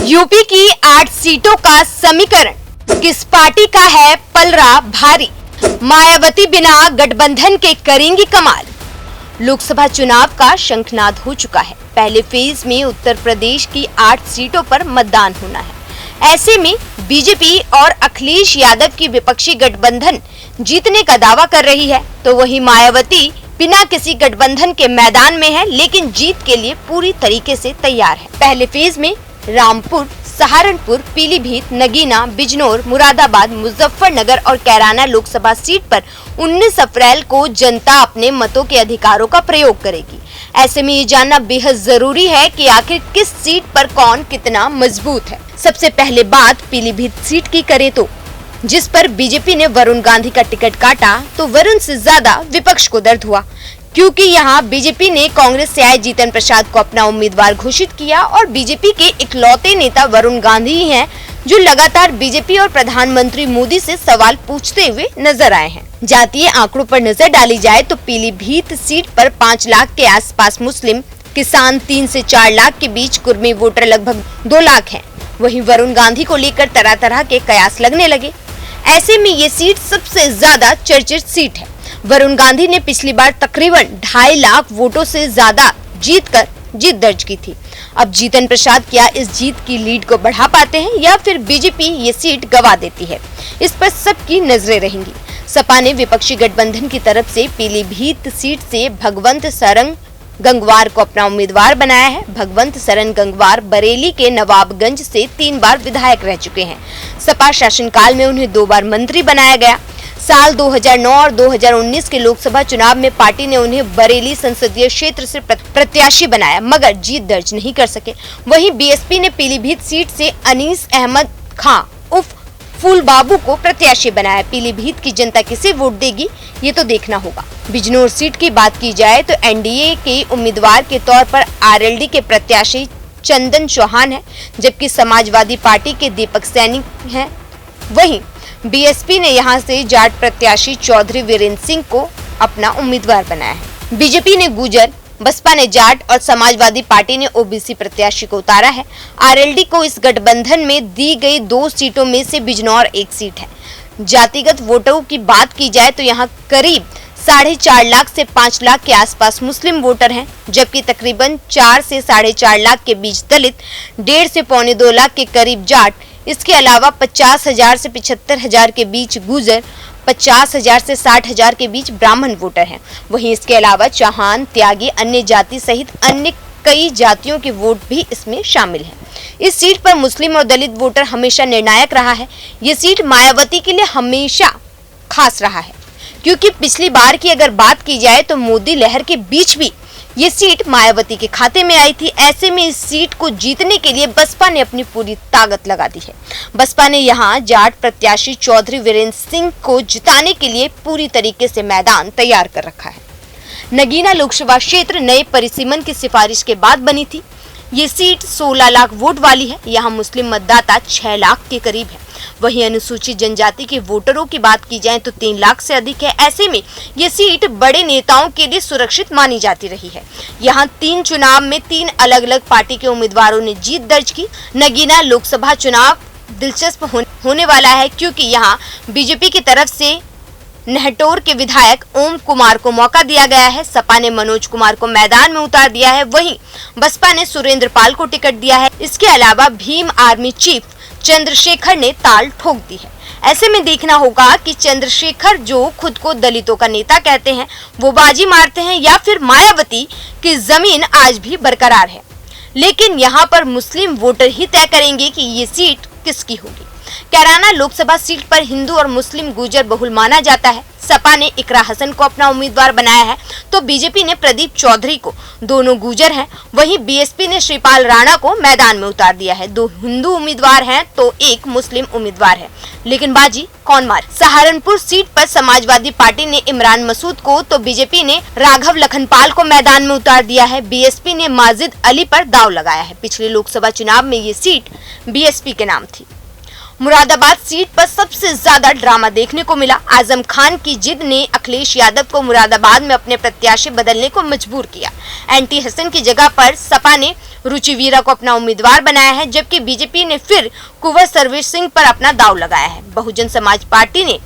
UP की 8 सीटों का समीकरण किस पार्टी का है पलड़ा भारी? मायावती बिना गठबंधन के करेंगी कमाल। लोकसभा चुनाव का शंखनाद हो चुका है। पहले फेज में उत्तर प्रदेश की 8 सीटों पर मतदान होना है। ऐसे में बीजेपी और अखिलेश यादव की विपक्षी गठबंधन जीतने का दावा कर रही है, तो वहीं मायावती बिना किसी गठबंधन के मैदान में है, लेकिन जीत के लिए पूरी तरीके से तैयार है। पहले फेज में रामपुर, सहारनपुर, पीलीभीत, नगीना, बिजनौर, मुरादाबाद, मुजफ्फरनगर और कैराना लोकसभा सीट पर 19 अप्रैल को जनता अपने मतों के अधिकारों का प्रयोग करेगी। ऐसे में ये जानना बेहद जरूरी है कि आखिर किस सीट पर कौन कितना मजबूत है। सबसे पहले बात पीलीभीत सीट की करें तो जिस पर बीजेपी ने वरुण गांधी का टिकट काटा, तो वरुण से ज्यादा विपक्ष को दर्द हुआ, क्योंकि यहाँ बीजेपी ने कांग्रेस से आए जीतन प्रसाद को अपना उम्मीदवार घोषित किया और बीजेपी के इकलौते नेता वरुण गांधी ही हैं जो लगातार बीजेपी और प्रधानमंत्री मोदी से सवाल पूछते हुए नजर आए हैं। जातीय आंकड़ों पर नजर डाली जाए तो पीलीभीत सीट पर 5 लाख के आसपास मुस्लिम, किसान 3 से 4 लाख के बीच, कुर्मी वोटर लगभग 2 लाख हैं। वहीं वरुण गांधी को लेकर तरह तरह के कयास लगने लगे। ऐसे में ये सीट सबसे ज्यादा चर्चित सीट है। वरुण गांधी ने पिछली बार तकरीबन 2.5 लाख वोटों से ज्यादा जीतकर जीत दर्ज की थी। अब जीतन प्रसाद क्या इस जीत की लीड को बढ़ा पाते हैं या फिर बीजेपी ये सीट गवा देती है? इस पर सबकी नजरें रहेंगी। सपा ने विपक्षी गठबंधन की तरफ से पीलीभीत सीट से भगवंत सरन गंगवार को अपना उम्मीदवार बनाया है। भगवंत सरन गंगवार बरेली के नवाबगंज से 3 बार विधायक रह चुके हैं। सपा शासनकाल में उन्हें 2 बार मंत्री बनाया गया। साल 2009 और 2019 के लोकसभा चुनाव में पार्टी ने उन्हें बरेली संसदीय क्षेत्र से प्रत्याशी बनाया, मगर जीत दर्ज नहीं कर सके। वहीं बीएसपी ने पीलीभीत सीट से अनीस अहमद खां उर्फ फूल बाबू को प्रत्याशी बनाया। पीलीभीत की जनता किसे वोट देगी, ये तो देखना होगा। बिजनौर सीट की बात की जाए तो एनडीए के उम्मीदवार के तौर पर आरएलडी के प्रत्याशी चंदन चौहान है, जबकि समाजवादी पार्टी के दीपक सैनी हैं। वहीं बीएसपी ने यहां से जाट प्रत्याशी चौधरी वीरेंद्र सिंह को अपना उम्मीदवार बनाया है। बीजेपी ने गुर्जर, बसपा ने जाट और समाजवादी पार्टी ने ओबीसी प्रत्याशी को उतारा है। आरएलडी को इस गठबंधन में दी गई 2 सीटों में से बिजनौर एक सीट है। जातिगत वोटरों की बात की जाए तो यहाँ करीब 4.5 लाख से 5 लाख के आसपास मुस्लिम वोटर हैं, जबकि तकरीबन 4 से 4.5 लाख के बीच दलित, 1.5 से 2.25 लाख के करीब जाट, इसके अलावा 50,000 से 75,000 के बीच गुर्जर, 50,000 से 60,000 के बीच ब्राह्मण वोटर हैं। वहीं इसके अलावा चौहान, त्यागी, अन्य जाति सहित अन्य कई जातियों के वोट भी इसमें शामिल हैं। इस सीट पर मुस्लिम और दलित वोटर हमेशा निर्णायक रहा है। ये सीट मायावती के लिए हमेशा खास रहा है, क्योंकि पिछली बार की अगर बात की जाए तो मोदी लहर के बीच भी ये सीट मायावती के खाते में आई थी। ऐसे में इस सीट को जीतने के लिए बसपा ने अपनी पूरी ताकत लगा दी है। बसपा ने यहाँ जाट प्रत्याशी चौधरी वीरेंद्र सिंह को जिताने के लिए पूरी तरीके से मैदान तैयार कर रखा है। नगीना लोकसभा क्षेत्र नए परिसीमन की सिफारिश के बाद बनी थी। ये सीट 16 लाख वोट वाली है। यहाँ मुस्लिम मतदाता 6 लाख के करीब है। वहीं अनुसूचित जनजाति के वोटरों की बात की जाए तो 3 लाख से अधिक है। ऐसे में ये सीट बड़े नेताओं के लिए सुरक्षित मानी जाती रही है। यहाँ 3 चुनाव में 3 अलग अलग पार्टी के उम्मीदवारों ने जीत दर्ज की। नगीना लोकसभा चुनाव दिलचस्प होने वाला है, क्योंकि यहाँ बीजेपी की तरफ से नहटोर के विधायक ओम कुमार को मौका दिया गया है। सपा ने मनोज कुमार को मैदान में उतार दिया है। वहीं बसपा ने सुरेंद्र पाल को टिकट दिया है। इसके अलावा भीम आर्मी चीफ चंद्रशेखर ने ताल ठोक दी है। ऐसे में देखना होगा कि चंद्रशेखर, जो खुद को दलितों का नेता कहते हैं, वो बाजी मारते हैं या फिर मायावती की जमीन आज भी बरकरार है। लेकिन यहाँ पर मुस्लिम वोटर ही तय करेंगे कि ये सीट किसकी होगी। कैराना लोकसभा सीट पर हिंदू और मुस्लिम गुर्जर बहुल माना जाता है। सपा ने इकरा हसन को अपना उम्मीदवार बनाया है, तो बीजेपी ने प्रदीप चौधरी को, दोनों गुर्जर हैं। वहीं बीएसपी ने श्रीपाल राणा को मैदान में उतार दिया है। 2 हिंदू उम्मीदवार हैं तो 1 मुस्लिम उम्मीदवार है, लेकिन बाजी कौन मारे? सहारनपुर सीट पर समाजवादी पार्टी ने इमरान मसूद को, तो बीजेपी ने राघव लखनपाल को मैदान में उतार दिया है। बीएसपी ने माजिद अली पर दाव लगाया है। पिछले लोकसभा चुनाव में ये सीट बीएसपी के नाम थी। मुरादाबाद सीट पर सबसे ज्यादा ड्रामा देखने को मिला। आजम खान की जिद ने अखिलेश यादव को मुरादाबाद में अपने प्रत्याशी बदलने को मजबूर किया। एंटी हसन की जगह पर सपा ने रुचि वीरा को अपना उम्मीदवार बनाया है, जबकि बीजेपी ने फिर कुंवर सर्वेश सिंह पर अपना दांव लगाया है। बहुजन समाज पार्टी ने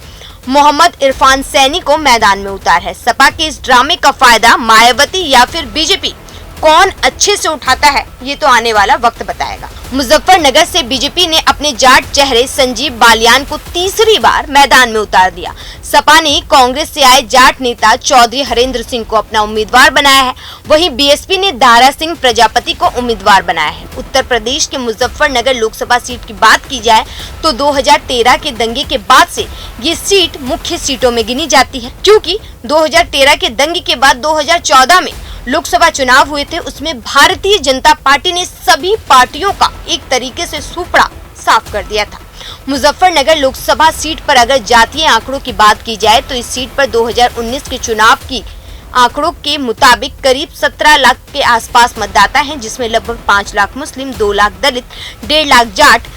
मोहम्मद इरफान सैनी को मैदान में उतारा है। सपा के इस ड्रामे का फायदा मायावती या फिर बीजेपी कौन अच्छे से उठाता है, ये तो आने वाला वक्त बताएगा। मुजफ्फरनगर से बीजेपी ने अपने जाट चेहरे संजीव बालियान को तीसरी बार मैदान में उतार दिया। सपा ने कांग्रेस से आए जाट नेता चौधरी हरेंद्र सिंह को अपना उम्मीदवार बनाया है। वहीं बीएसपी ने दारा सिंह प्रजापति को उम्मीदवार बनाया है। उत्तर प्रदेश के मुजफ्फरनगर लोकसभा सीट की बात की जाए तो 2013 के दंगे के बाद से ये सीट मुख्य सीटों में गिनी जाती है, क्योंकि 2013 के दंगे के बाद 2014 में लोकसभा चुनाव हुए थे। उसमें भारतीय जनता पार्टी ने सभी पार्टियों का एक तरीके से सुपड़ा साफ कर दिया था। मुजफ्फरनगर लोकसभा सीट पर अगर जातीय आंकड़ों की बात की जाए तो इस सीट पर 2019 के चुनाव की आंकड़ों के मुताबिक करीब 17 लाख के आसपास मतदाता हैं, जिसमें लगभग 5 लाख मुस्लिम, 2 लाख दलित, 1.5 लाख जाट,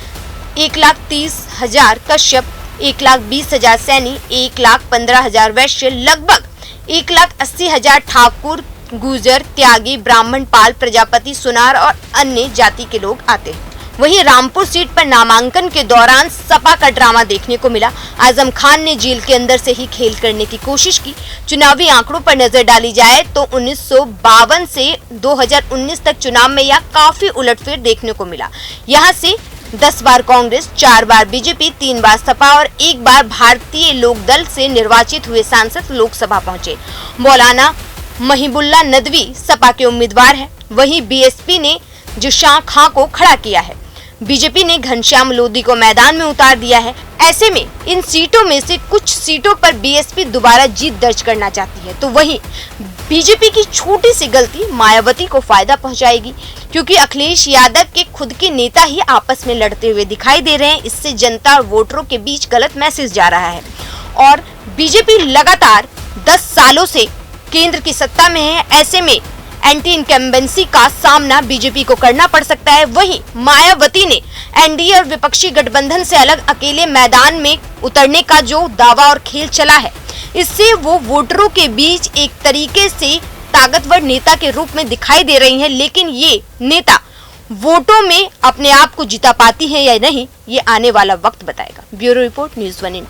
1,30,000 कश्यप, 1,20,000 सैनी, 1,15,000 वैश्य, लगभग 1,80,000 ठाकुर, गुर्जर, त्यागी, ब्राह्मण, पाल, प्रजापति, सुनार और अन्य जाति के लोग आते हैं। वहीं रामपुर सीट पर नामांकन के दौरान सपा का ड्रामा देखने को मिला। आजम खान ने जेल के अंदर से ही खेल करने की कोशिश की। चुनावी आंकड़ों पर नजर डाली जाए तो 1952 से 2019 तक चुनाव में यह काफी उलटफेर देखने को मिला। यहाँ से 10 बार कांग्रेस, 4 बार बीजेपी, 3 बार सपा और 1 बार भारतीय लोक दल से निर्वाचित हुए सांसद लोकसभा पहुंचे। मौलाना महिबुल्ला नदवी सपा के उम्मीदवार हैं। वहीं बीएसपी ने जुशां खां को खड़ा किया है। बीजेपी ने घनश्याम लोधी को मैदान में उतार दिया है। ऐसे में इन सीटों में से कुछ सीटों पर बीएसपी दोबारा जीत दर्ज करना चाहती है, तो वहीं बीजेपी की छोटी सी गलती मायावती को फायदा पहुंचाएगी, क्योंकि अखिलेश यादव के खुद के नेता ही आपस में लड़ते हुए दिखाई दे रहे हैं। इससे जनता और वोटरों के बीच गलत मैसेज जा रहा है और बीजेपी लगातार 10 सालों से केंद्र की सत्ता में है। ऐसे में एंटी इनकम्बेंसी का सामना बीजेपी को करना पड़ सकता है। वहीं मायावती ने एनडीए और विपक्षी गठबंधन से अलग अकेले मैदान में उतरने का जो दावा और खेल चला है, इससे वो वोटरों के बीच एक तरीके से ताकतवर नेता के रूप में दिखाई दे रही हैं। लेकिन ये नेता वोटों में अपने आप को जिता पाती है या नहीं, ये आने वाला वक्त बताएगा। Bureau report, news 1 India.